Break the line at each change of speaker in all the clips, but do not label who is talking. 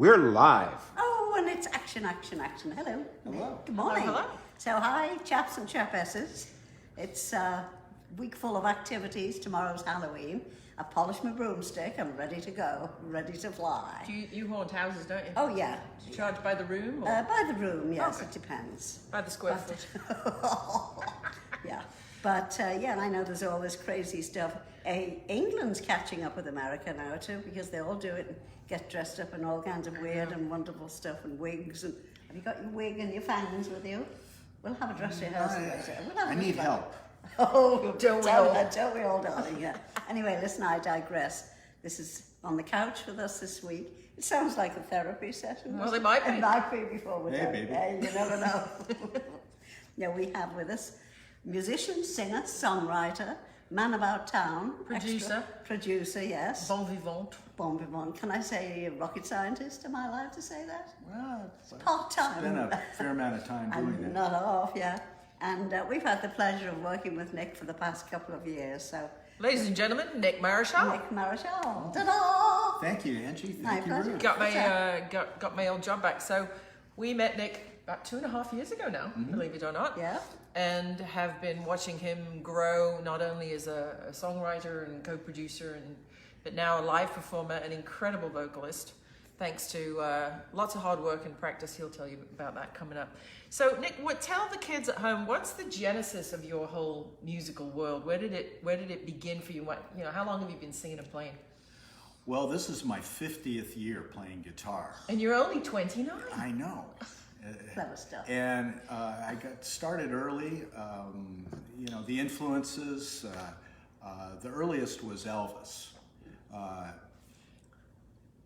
we're live.
Oh, and it's action, action, action. Hello.
Hello.
Good morning.
Hello.
So hi, chaps and chapesses. It's a week full of activities. Tomorrow's Halloween. I've polished my broomstick. I'm ready to go, ready to fly.
You haunt houses, don't you?
Oh, yeah.
Do you charge by the room or
By the room, yes,
Okay.
it depends.
by the square foot?
Yeah. But yeah, and I know there's all this crazy stuff. England's catching up with America now too, because they all do it and get dressed up in all kinds of weird and wonderful stuff and wigs. And have you got your wig and your fangs with you? We'll have a dress rehearsal later. We'll have
I need help.
Oh,
Don't we all?
don't we all, darling? Yeah. Anyway, listen, I digress. This is on the couch with us this week. It sounds like a therapy session.
Well, it might be.
It might be before we're
Hey,
done.
baby.
Yeah, you never know. Yeah, we have with us musician, singer, songwriter, man about town,
Producer.
Producer, yes.
Bon vivant.
Bon vivant. Can I say rocket scientist? Am I allowed to say that?
Well, it's
Part-time.
been a fair amount of time doing
And
that.
not off, yeah. And we've had the pleasure of working with Nick for the past couple of years. So,
Ladies and gentlemen, Nick Marechal.
Nick Marechal. Ta-da!
Thank you, Angie.
My
Thank you,
pleasure.
Ruth.
Got my got my old job back. So we met Nick about 2.5 years ago now, believe it or not.
Yeah.
And have been watching him grow not only as a songwriter and co-producer, but now a live performer, an incredible vocalist. Thanks to lots of hard work and practice. He'll tell you about that coming up. So Nick, tell the kids at home, what's the genesis of your whole musical world? Where did it begin for you? How long have you been singing and playing?
Well, this is my 50th year playing guitar.
And you're only 29.
I know.
Clever stuff.
And I got started early. The influences, the earliest was Elvis.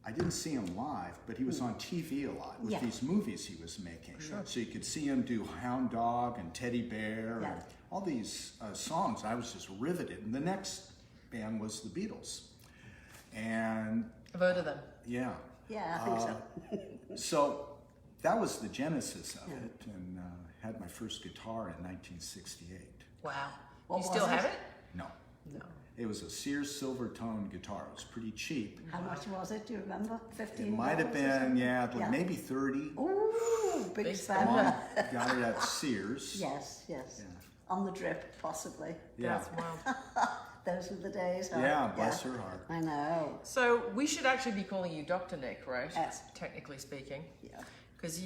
I didn't see him live, but he was on TV a lot with these movies he was making.
Sure.
So you could see him do Hound Dog and Teddy Bear and all these songs. I was just riveted. And the next band was the Beatles. And
I've heard of them.
yeah.
Yeah, I think so.
So that was the genesis of it, and had my first guitar in 1968.
Wow.
What
You still
was
have
it?
it?
No,
No.
it was a Sears Silvertone guitar. It was pretty cheap.
How much was it? Do you remember? 15.
It might have been, maybe 30.
Ooh, big
Big
spender.
Mom got it at Sears.
Yes, yes.
Yeah.
On the drip, possibly.
Yeah,
That's wild.
Those were the days. Huh?
yeah, bless her heart.
I know.
So we should actually be calling you Dr. Nick, right?
Yes.
Technically speaking.
Yeah.
Because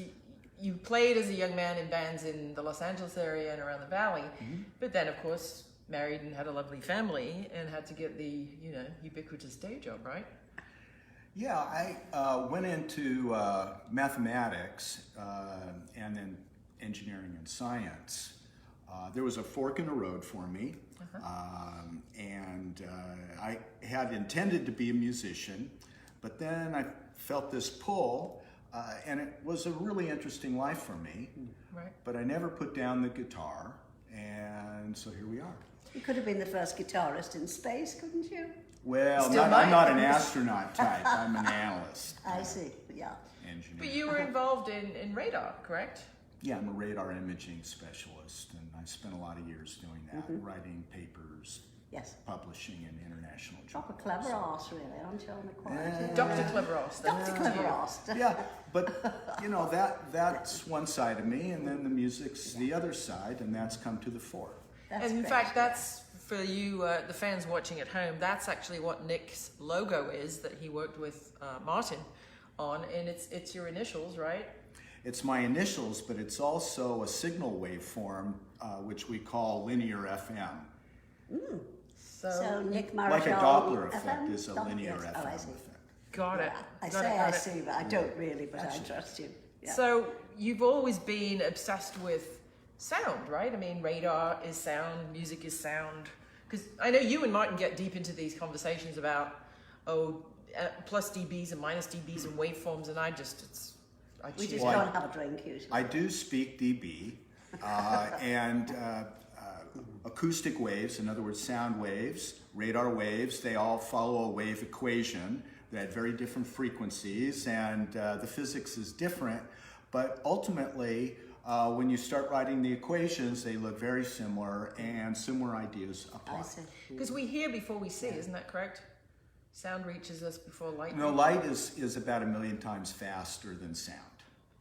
you played as a young man in bands in the Los Angeles area and around the Valley, but then of course married and had a lovely family and had to get the ubiquitous day job, right?
Yeah, I went into mathematics and then engineering and science. There was a fork in the road for me, and I had intended to be a musician, but then I felt this pull, and it was a really interesting life for me.
Right.
But I never put down the guitar, and so here we are.
You could have been the first guitarist in space, couldn't you?
Well,
Still
I'm
might.
not an astronaut type. I'm an analyst.
I see, yeah.
Engineer.
But you were involved in radar, correct?
Yeah, I'm a radar imaging specialist, and I spent a lot of years doing that, writing papers,
Yes.
publishing in international
Proper
journals.
clever arse, really, aren't you, on the quality?
Dr. Cleveros.
Dr. Clever arse.
Yeah, but that's one side of me, and then the music's the other side, and that's come to the fore.
That's
And in
great.
fact, that's for you, the fans watching at home. That's actually what Nick's logo is that he worked with Martin on, and it's your initials, right?
It's my initials, but it's also a signal waveform, which we call linear FM.
So Nick Marechal.
Like a Doppler
FM?
effect is a linear
Yes.
FM
Oh, I see.
effect.
Got it.
I
Got
say
it,
I
got it.
see, but I don't really, but I trust you. Yeah.
So you've always been obsessed with sound, right? I mean, radar is sound, music is sound. Because I know you and Martin get deep into these conversations about, plus dBs and minus dBs and waveforms, and
We just
Well,
go and have a drink usually.
I do speak dB, and acoustic waves, in other words, sound waves, radar waves, they all follow a wave equation. They had very different frequencies, and the physics is different, but ultimately, when you start writing the equations, they look very similar, and similar ideas apply.
I see.
Because we hear before we see, isn't that correct? Sound reaches us before light.
No, light is about 1 million times faster than sound.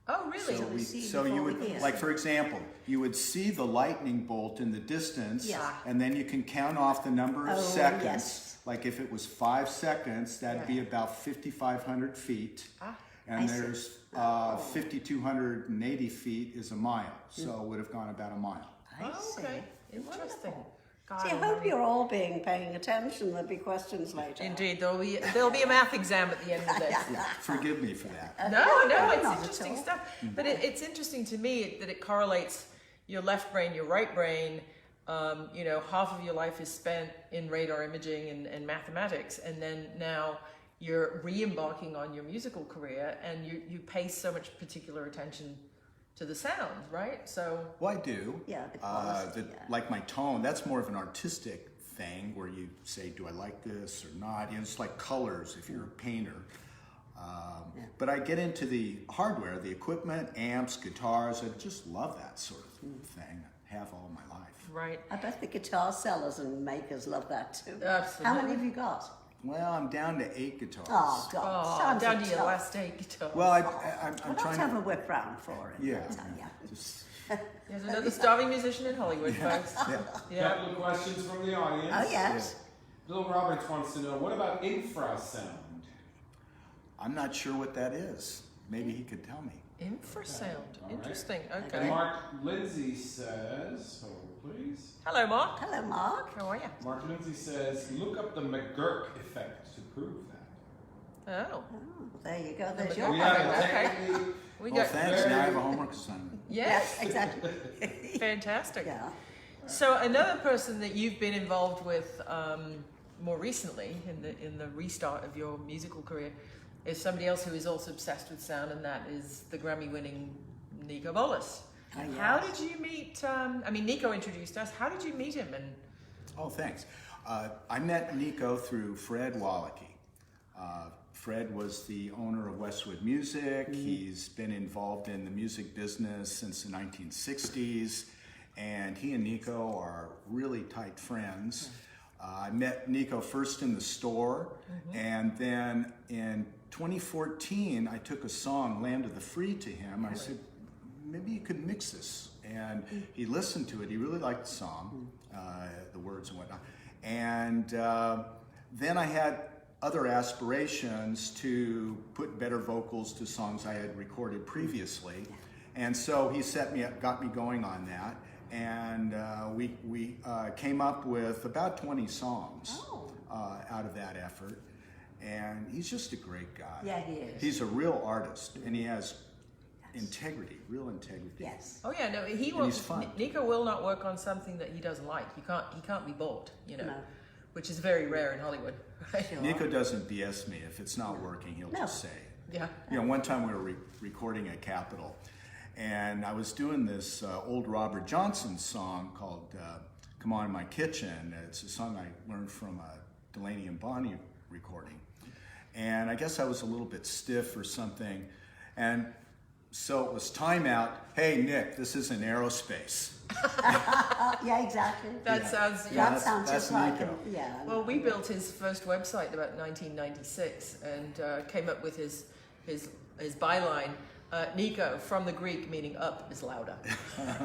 Oh, really?
So we see
So you
before
would,
we hear.
like for example, you would see the lightning bolt in the distance,
Yeah.
and then you can count off the number of
Oh,
seconds.
yes.
Like if it was 5 seconds, that'd be
Yeah.
about 5,500 feet.
Ah,
And
I see.
there's
Oh.
5,280 feet is a mile, so it would have gone about a mile.
I
oh,
see.
okay. Interesting.
Wonderful.
God,
See, I hope you're all paying attention. There'll be questions later.
Indeed, there'll be a math exam at the end of this.
Yeah, forgive me for that.
No, it's
not at
interesting
all.
stuff. But it's interesting to me that it correlates your left brain, your right brain. Half of your life is spent in radar imaging and mathematics, and then now you're re-embarking on your musical career, and you pay so much particular attention to the sound, right? So
Well, I do.
Yeah, the quality, yeah.
Like my tone, that's more of an artistic thing where you say, do I like this or not? It's like colors if you're a painter. But I get into the hardware, the equipment, amps, guitars. I just love that sort of thing. I have all my life.
right.
I bet the guitar sellers and makers love that too.
Absolutely.
How many have you got?
Well, I'm down to 8 guitars.
Oh, God.
Oh,
sounds
down to your
tough.
last 8 guitars.
Well, I'm
Well,
trying
let's have
to.
a whip round for it.
Yeah.
Yeah.
Just,
There's another starving musician in Hollywood, folks.
yeah.
Yeah.
Couple of questions from the audience.
Oh, yes.
Bill Roberts wants to know, what about infrasound?
I'm not sure what that is. Maybe he could tell me.
Infrasound.
All right.
Interesting.
And
Okay.
Mark Lindsay says, hold please.
Hello, Mark.
Hello, Mark.
How are you?
Mark Lindsay says, look up the McGurk effect to prove that.
Oh,
Oh, there you go. There's your
We
McGurk.
have
homework.
it
Okay.
technically.
we
Well,
got
thanks. Now I have a homework assignment.
yes.
Exactly.
Fantastic.
Yeah.
So another person that you've been involved with more recently in the restart of your musical career is somebody else who is also obsessed with sound, and that is the Grammy-winning Nico Bolas.
Oh, yes.
How did you meet? Nico introduced us. How did you meet him? And
Oh, thanks. I met Nico through Fred Wallachy. Fred was the owner of Westwood Music. He's been involved in the music business since the 1960s, and he and Nico are really tight friends. I met Nico first in the store, and then in 2014, I took a song, Land of the Free, to him. I said, maybe you could mix this. And he listened to it. He really liked the song, the words and whatnot. And then I had other aspirations to put better vocals to songs I had recorded previously. And so he set me up, got me going on that. And we came up with about 20 songs out of that effort. And he's just a great guy.
Yeah, he is.
He's a real artist, and he has integrity, real integrity.
Yes.
oh yeah, no, he
And
will.
he's fun.
Nico will not work on something that he doesn't like. He can't be bought,
No.
which is very rare in Hollywood. Right?
Sure.
Nico doesn't BS me. If it's not working, he'll
No.
just say.
Yeah.
One time we were recording at Capitol, and I was doing this old Robert Johnson song called Come On in My Kitchen. It's a song I learned from a Delaney and Bonnie recording. And I guess I was a little bit stiff or something. And so it was timeout. Hey, Nick, this isn't Aerospace.
Yeah, exactly.
That
Yeah.
sounds.
Yeah.
That sounds
that's
just like
Nico.
him. Yeah.
Well, we built his first website about 1996 and came up with his byline, Nico, from the Greek, meaning up is louder.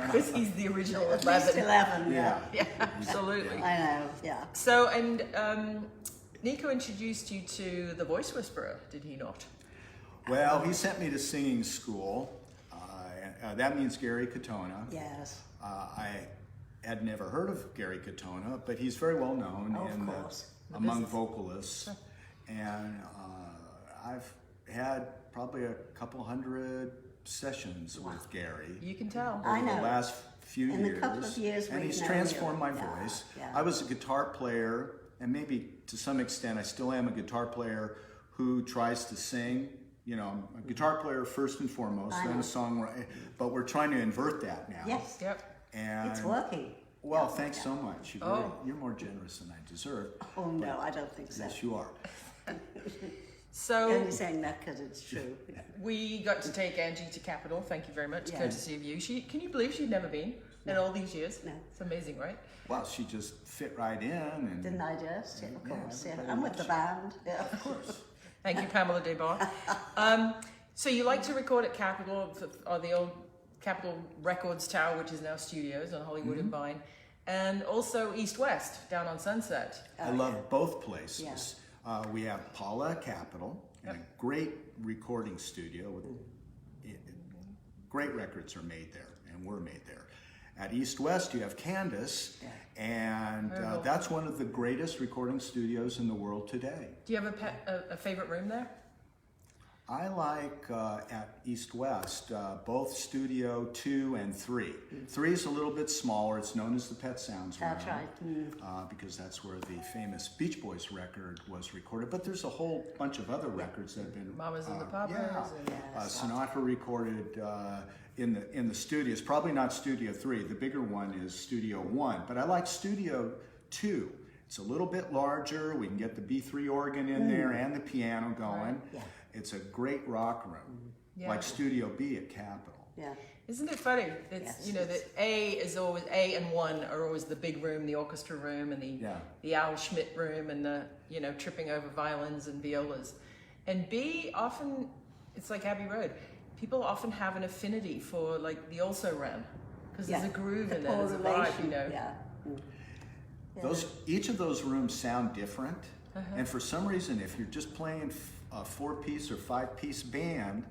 Because he's the original
At least
11.
11.
Yeah.
Yeah, absolutely.
I know. Yeah.
So, and Nico introduced you to the Voice Whisperer, did he not?
Well, he sent me to singing school. That means Gary Katona.
Yes.
I had never heard of Gary Katona, but he's very well known
Oh, of course.
among vocalists. And I've had probably a couple hundred sessions with Gary
You can tell.
I
over the
know.
last few
In the
years.
couple of years
and
we've
he's
known
transformed
you.
my
Yeah,
voice.
yeah.
I was a guitar player, and maybe to some extent I still am a guitar player who tries to sing. I'm a guitar player first and foremost,
I
then
know.
a songwriter. But we're trying to invert that now.
Yes.
Yep.
And
It's working.
well,
Yeah.
thanks so much. You're more generous than I deserve.
Oh no, I don't think so.
Yes, you are.
So
Only saying that because it's true.
we got to take Angie to Capitol. Thank you very much.
Yeah.
Courtesy of you. Can you believe she'd never been? in all these years.
No.
It's amazing, right?
Well, she just fit right in, and
Didn't I just? Yeah, of
Yeah,
course, yeah.
very
I'm with the
much.
band. Yeah.
of course.
Thank you, Pamela Desbar. So you like to record at Capitol, or the old Capitol Records Tower, which is now Studios on Hollywood and Vine, and also East West down on Sunset.
I love both places. We have Paula at Capitol, and a great recording studio. With, great records are made there, and were made there. At East West, you have Candace, and that's one of the greatest recording studios in the world today.
Do you have a favorite room there?
I like at East West both Studio 2 and 3. 3 is a little bit smaller. It's known as the Pet Sounds room.
That's right.
Because that's where the famous Beach Boys record was recorded. But there's a whole bunch of other records that have been.
Mamas and the Papas.
Yeah. Sinatra recorded in the studios. Probably not Studio 3. The bigger one is Studio 1. But I like Studio 2. It's a little bit larger. We can get the B3 organ in there and the piano going.
Right. Yeah.
It's a great rock room,
Yeah.
like Studio B at Capitol.
Yeah.
Isn't it funny? It's,
Yes,
you know, that A and 1 are always the big room, the orchestra room, and the Al Schmidt room, and the, you know, tripping over violins and violas. And B often, it's like Abbey Road. People often have an affinity for like the also ran, because there's a groove in there, there's a vibe, you know.
Yeah.
Each of those rooms sound different, and for some reason, if you're just playing a 4-piece or 5-piece band,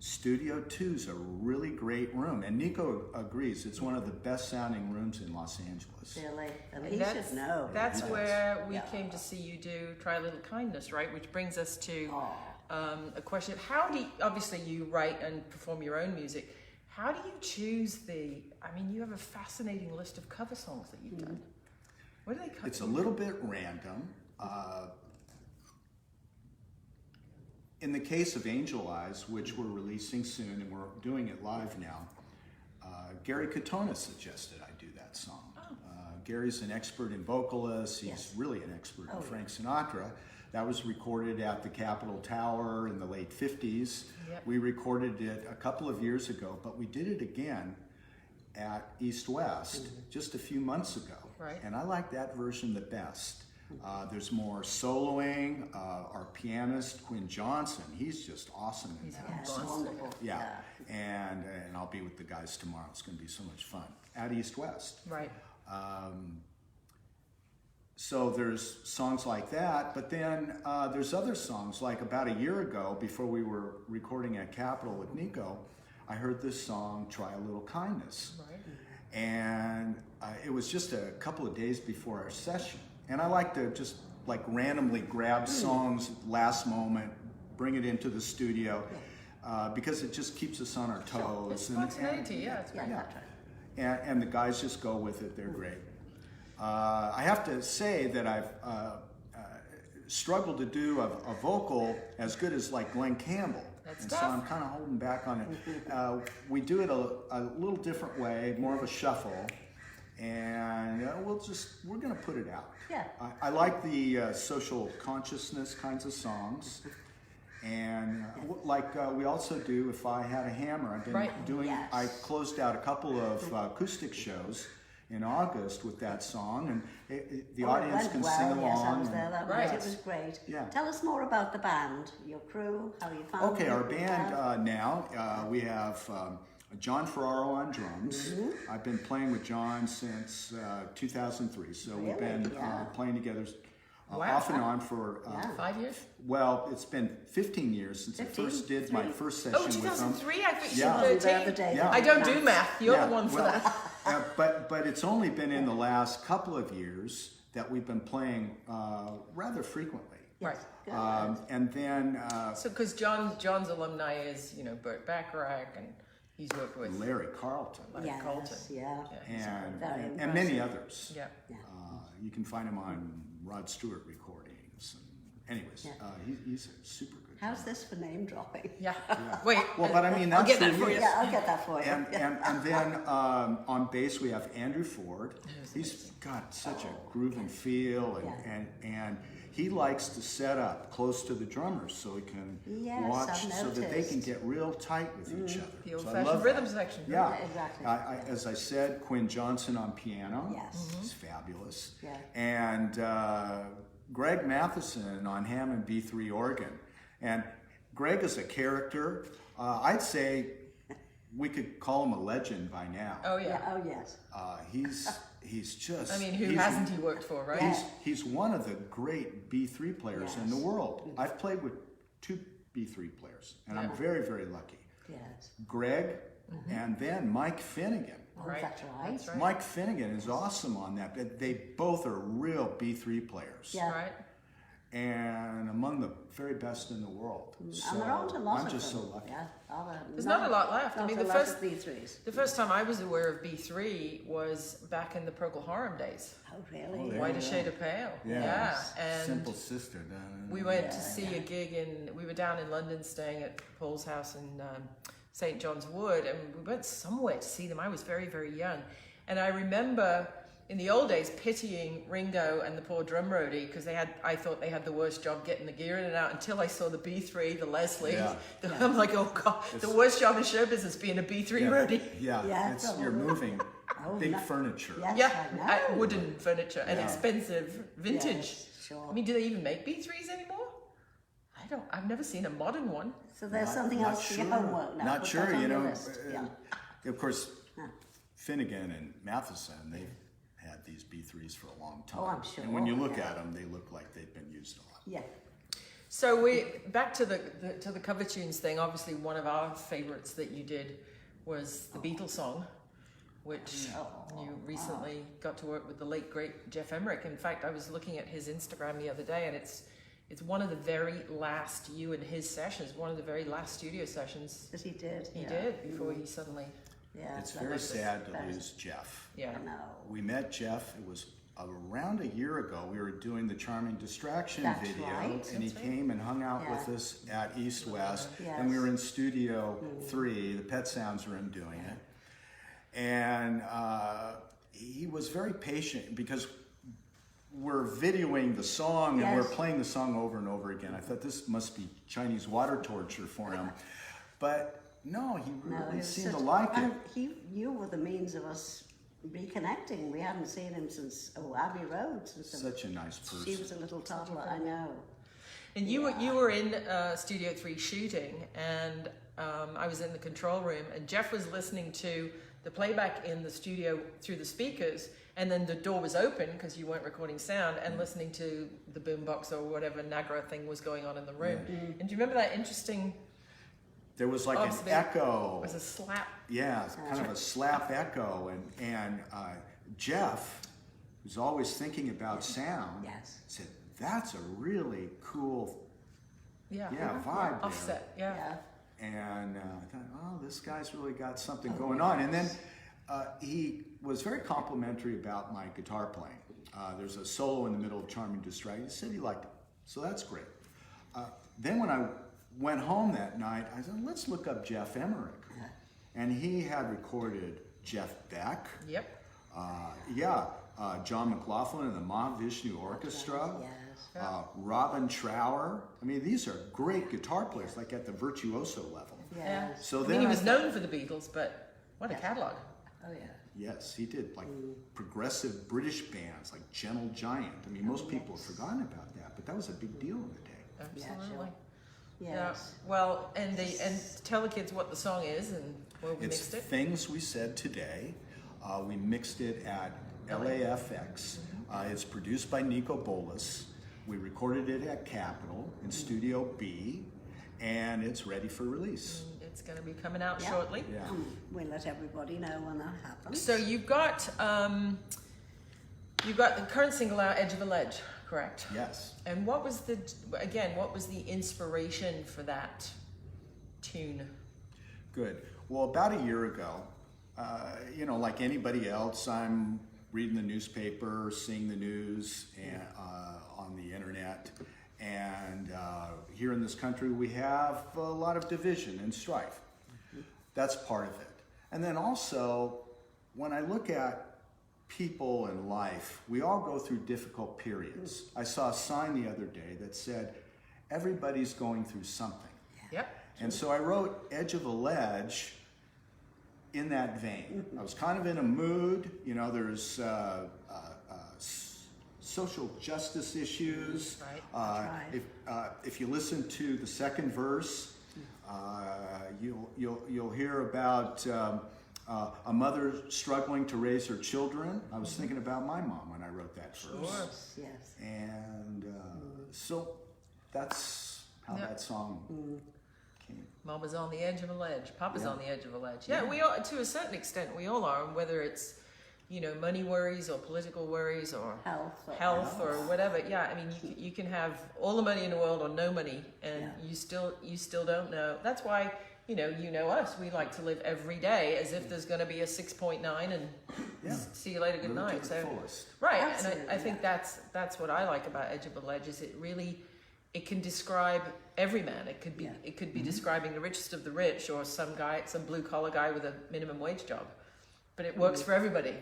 Studio 2 is a really great room, and Nico agrees it's one of the best sounding rooms in Los Angeles.
Really? And
And
he should know.
That's
Yes.
where we came to see you do Try a Little Kindness, right? Which brings us to a question. How do you, obviously you write and perform your own music. How do you choose I mean, you have a fascinating list of cover songs that you've done. What do they cover?
It's a little bit random. In the case of Angel Eyes, which we're releasing soon, and we're doing it live now, Gary Katona suggested I do that song. Gary's an expert in vocalists. He's really an expert in Frank Sinatra. That was recorded at the Capitol Tower in the late 50s.
Yep.
We recorded it a couple of years ago, but we did it again at East West just a few months ago.
Right.
And I like that version the best. There's more soloing. Our pianist, Quinn Johnson, he's just awesome in that.
Yes,
Awesome.
wonderful.
Yeah, and I'll be with the guys tomorrow. It's going to be so much fun at East West.
Right.
So there's songs like that, but then there's other songs. Like about a year ago, before we were recording at Capitol with Nico, I heard this song, Try a Little Kindness.
Right.
And it was just a couple of days before our session. And I like to just like randomly grab songs last moment, bring it into the studio, because it just keeps us on our toes.
It's spontaneity, it's great.
That's right.
And the guys just go with it. They're great. I have to say that I've struggled to do a vocal as good as like Glenn Campbell.
That's
and
tough.
so I'm kind of holding back on it. We do it a little different way, more of a shuffle. And we're going to put it out.
Yeah.
I like the social consciousness kinds of songs. And we also do If I Had a Hammer. I've been doing, I closed out a couple of acoustic shows in August with that song, and the audience can sing along.
Yes, I was there that night.
Right.
It was great.
Yeah.
Tell us more about the band, your crew, how you found
Okay,
it.
our band now, we have John Ferraro on drums. I've been playing with John since 2003, so we've
Really?
been
Yeah.
playing together
Wow.
off and on for,
5 years?
well, it's been 15 years since I
15?
first did my first session
Oh,
with them.
2003? I think
Yeah.
you
The
should
other day.
Yeah.
I don't do math. You're the one for
well,
that.
but it's only been in the last couple of years that we've been playing rather frequently.
Right.
Good.
And then
So, because John's alumni is, you know, Burt Bacharach, and he's worked with
Larry Carlton
Yes,
Carlton.
yeah.
and,
Very
and many
impressive.
others.
Yeah.
You can find him on Rod Stewart recordings. And anyways, he's a super good
How's this for name dropping?
Yeah.
Yeah.
Wait.
Well, but I mean,
I'll
that's
get that
who
for
he
you.
is.
Yeah, I'll get that for you.
And then on bass we have Andrew Ford. He's got such a grooving feel, and he likes to set up close to the drummers so he can
Yes,
watch,
I've
so that they can
noticed.
get real tight with each other.
The
So I
old-fashioned
love
rhythm
that.
section.
Yeah,
Yeah, exactly.
As I said, Quinn Johnson on piano.
Yes.
He's fabulous.
Yeah.
And Greg Matheson on Hammond B3 organ. And Greg is a character. I'd say we could call him a legend by now.
Oh yeah.
Oh, yes.
He's just.
I mean, who
he's-
hasn't he worked for, right?
Yeah.
He's one of the great B3 players in the
Yes.
world. I've played with 2 B3 players, and I'm
Yeah.
very, very lucky.
Yes.
Greg, and then Mike Finnegan.
Oh,
Right.
that's right.
That's right.
Mike Finnegan is awesome on that. But they both are real B3 players,
Yeah.
Right.
and among the very best in the world. So
And there aren't a lot
I'm
of
just
them.
so lucky.
Yeah.
There's not a lot left. I
Not
mean,
a
the
lot
first
of B3s.
the first time I was aware of B3 was back in the Procol Harum days.
Oh, really?
Oh, yeah.
White a Shade of Pale.
Yeah.
And
Simple Sister.
we went to
Yeah,
see a gig we were down in London staying at Paul's house in St. John's Wood, and we went somewhere to see them. I was very, very young. And I remember in the old days pitying Ringo and the poor drum roadie because I thought they had the worst job getting the gear in and out until I saw the B3, the Leslie.
Yeah.
I'm like, oh God, the worst job in show business being a B3 roadie.
Yeah,
Yeah,
you're moving
Oh,
big
no.
furniture.
Yes,
Yeah,
I know.
wooden furniture and
Yeah.
expensive vintage.
Yes, sure.
I mean, do they even make B3s anymore? I've never seen a modern one.
So there's
Not-
something
not
else for
sure.
your homework now.
Not
Put
sure,
that on
you
your
know.
list. Yeah.
Of course, Finnegan and Matheson, they've had these B3s for a long time.
Oh, I'm sure,
And when you look
yeah.
at them, they look like they've been used a lot.
Yeah.
So we back to the cover tunes thing. Obviously, one of our favorites that you did was the Beatles song, which you recently got to work with the late great Jeff Emerick. In fact, I was looking at his Instagram the other day, and it's one of the very last you and his sessions, one of the very last studio sessions
Because he did.
he
yeah.
did before he suddenly.
Yeah.
It's
that
very
was-
sad to
that was-
lose Jeff.
Yeah.
I know.
We met Jeff, it was around a year ago. We were doing the Charming Distraction
That's
video,
right.
and he came and hung out with
Yeah.
us at East West,
Yes.
and we were in Studio 3, the Pet Sounds room, doing it. And he was very patient because we're videoing the song and we're
Yes.
playing the song over and over again. I thought this must be Chinese water torture for him, but no, he
No,
really
he was
seemed to
such-
like it.
and you were the means of us reconnecting. We hadn't seen him since Abbey Road. Since
Such a nice person.
she was a little toddler. I know.
And you were in Studio 3 shooting, and I was in the control room, and Jeff was listening to the playback in the studio through the speakers, and then the door was open because you weren't recording sound, and listening to the boombox or whatever Nagra thing was going on in the room. And do you remember that interesting?
There was like an
Obviously,
echo.
It was a slap.
Yeah, it's kind of a slap echo, and Jeff, who's always thinking about sound,
Yes.
said, "That's a really cool,
Yeah.
vibe there."
Offset. Yeah.
Yeah.
And I thought, oh, this guy's really got something going on. And then he was very complimentary about my guitar playing. There's a solo in the middle of Charming Distraction. He said he liked it, so that's great. Then when I went home that night, I said, let's look up Jeff Emerick. And he had recorded Jeff Beck.
Yep.
John McLaughlin and the Mahavishnu Orchestra.
Yes.
Robin Trower. I mean, these are great guitar players, like at the virtuoso level.
Yeah.
Yes.
So
I
then
mean, he
I
was
thought-
known for the Beatles, but what a catalog.
Oh yeah.
Yes, he did, like progressive British bands like Gentle Giant. I mean, most people have forgotten about that, but that was a big deal in the day.
Absolutely.
sure.
Yeah.
Yes.
Well, and tell the kids what the song is and where we
It's
mixed it.
Things We Said Today. We mixed it at LAFX. It's produced by Nico Bolas. We recorded it at Capitol in Studio B, and it's ready for release.
It's going to be coming out
Yeah.
shortly.
Yeah.
We'll let everybody know when that happens.
So you've got the current single out, Edge of a Ledge, correct?
Yes.
And what was the inspiration for that tune?
Good. Well, about a year ago, like anybody else, I'm reading the newspaper, seeing the news and, on the internet, And here in this country, we have a lot of division and strife. That's part of it. And then also, when I look at people in life, we all go through difficult periods. I saw a sign the other day that said, everybody's going through something.
Yep.
And so I wrote Edge of a Ledge in that vein. I was kind of in a mood, you know, there's social justice issues.
Right.
If you listen to the second verse, you'll hear about a mother struggling to raise her children. I was thinking about my mom when I wrote that verse.
Yes.
And so that's how that song came.
Mama's on the edge of a ledge. Papa's on the edge of a ledge. Yeah, we all, to a certain extent, we all are. Whether it's, you know, money worries or political worries or health or whatever. Yeah, I mean, you can have all the money in the world or no money, and you still don't know. That's why, you know us. We like to live every day as if there's going to be a 6.9 and see you later, good night. So right,
absolutely,
and I think that's what I like about Edge of a Ledge is it can describe every man. It could be describing the richest of the rich or some blue collar guy with a minimum wage job, but it works for everybody.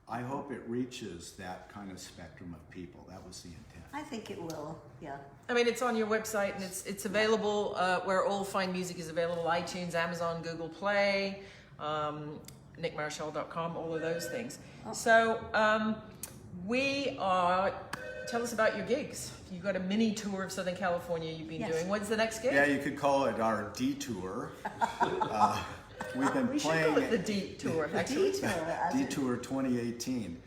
I hope it reaches that kind of spectrum of people. That was the intent.
I think it will, yeah.
I mean, it's on your website and it's available where all fine music is available: iTunes, Amazon, Google Play, nickmarechal.com, all of those things. So tell us about your gigs. You've got a mini tour of Southern California you've been doing. When's the next gig?
Yeah, you could call it our detour. We've been
we
playing.
should call it the Detour, actually.
Detour 2018.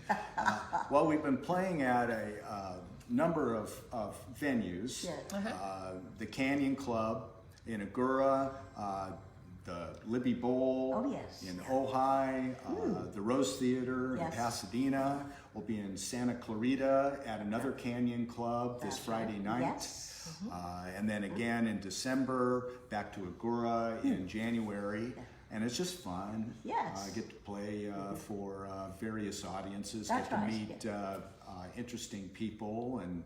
Well, we've been playing at a number of venues. The Canyon Club in Agoura, the Libby Bowl in Ojai, the Rose Theater in Pasadena. We'll be in Santa Clarita at another Canyon Club this Friday night. And then again in December, back to Agoura in January. And it's just fun. I get to play for various audiences, get to meet interesting people and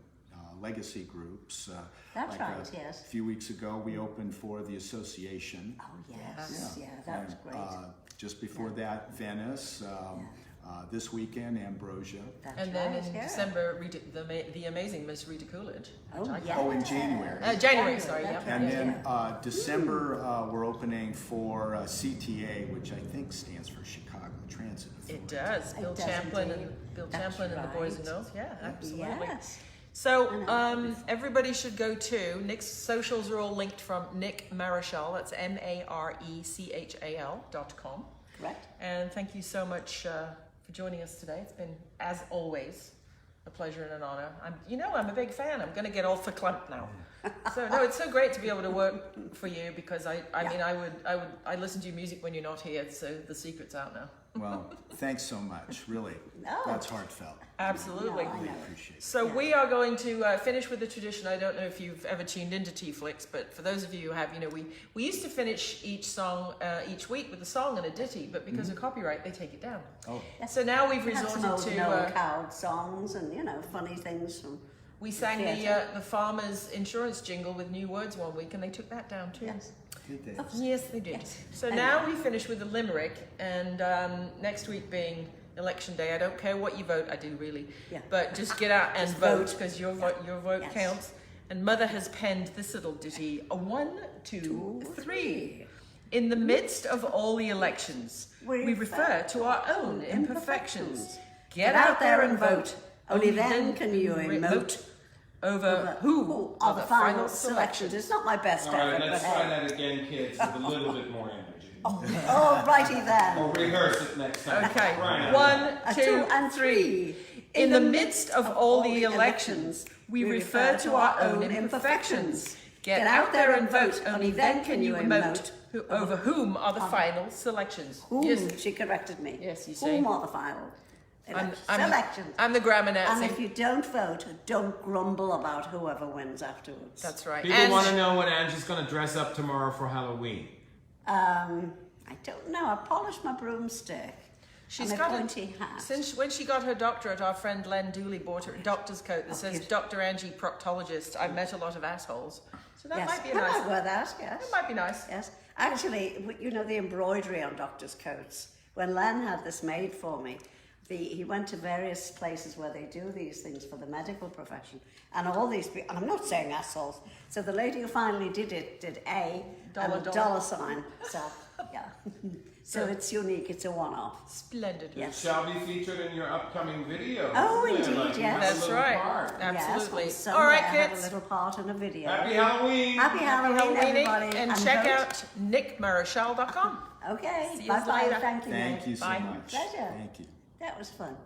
legacy groups.
That's
like
right,
a few weeks ago, we opened for the Association.
Oh, yes. Yeah, that was great.
Just before that, Venice. This weekend, Ambrosia.
And then in December, the amazing Miss Rita Coolidge.
Oh, in January.
January, sorry.
And then December, we're opening for CTA, which I think stands for Chicago Transit Authority.
It does. Bill Champlin and the Boys and Girls. Yeah, absolutely.
Yes.
So everybody should go to Nick's socials are all linked from Nick Marechal. That's MARECHAL.com.
Correct.
And thank you so much for joining us today. It's been, as always, a pleasure and an honor. I'm a big fan. I'm going to get all verklempt now. So no, it's so great to be able to work for you because I listen to your music when you're not here. So the secret's out now.
Well, thanks so much. Really, that's heartfelt.
Absolutely.
Really appreciate it.
So we are going to finish with a tradition. I don't know if you've ever tuned into TeaFlix, but for those of you who have, we used to finish each song each week with a song and a ditty, but because of copyright, they take it down.
Oh.
So now we've
We had
resorted
some old
to
Noel Coward songs and funny things from.
we sang the farmer's insurance jingle with new words one week, and they took that down too.
Yes.
Did they?
Yes, they did.
Yes.
So now we finish with a limerick, and next week being election day, I don't care what you vote, I do really, but just get out and vote because your vote counts. And Mother has penned this little ditty: 1, 2, 3. In the midst of all the elections, we refer to our own imperfections. Get out there and vote. Only then can you emote over who are the final selections.
It's not my best
All right,
effort,
let's
but
try that again, kids, with a little bit more energy.
Oh, righty then.
Or rehearse it next time.
Okay,
Right.
1, 2, and 3. In the midst of all the elections, we refer to our own imperfections. Get out there and vote, only then can you emote over whom are the final selections.
Whom?
Yes.
She corrected me.
Yes, you say.
Whom are the final selections?
I'm the grammar Nazi.
And if you don't vote, don't grumble about whoever wins afterwards.
That's right.
People want to know when Angie's going to dress up tomorrow for Halloween.
I don't know. I polished my broomstick.
She's
and a
got
pointy hat.
Since when she got her doctorate, our friend Len Dooley bought her a doctor's coat that says Dr.Angie proctologist. I've met a lot of assholes. So that might be a
I
nice.
might wear that, yes.
It might be nice.
Yes. Actually, you know the embroidery on doctors' coats? When Len had this made for me, he went to various places where they do these things for the medical profession. And all these people, and I'm not saying assholes, so the lady who finally did it did A and a dollar sign. So, yeah. So it's unique, it's a one-off.
Splendid.
Yes.
Shall be featured in your upcoming video.
Oh,
isn't it?
indeed,
Like, you
yes.
have a
That's
little
right.
part.
Absolutely.
Yes,
All right,
I have a
kids.
little part in a video.
Happy Halloween.
Happy Halloween, everybody.
and check
vote.
out nickmarechal.com.
Okay,
See yous
bye-bye,
later.
thank you.
Thank you so
Bye.
much.
Pleasure.
Thank you.
That was fun.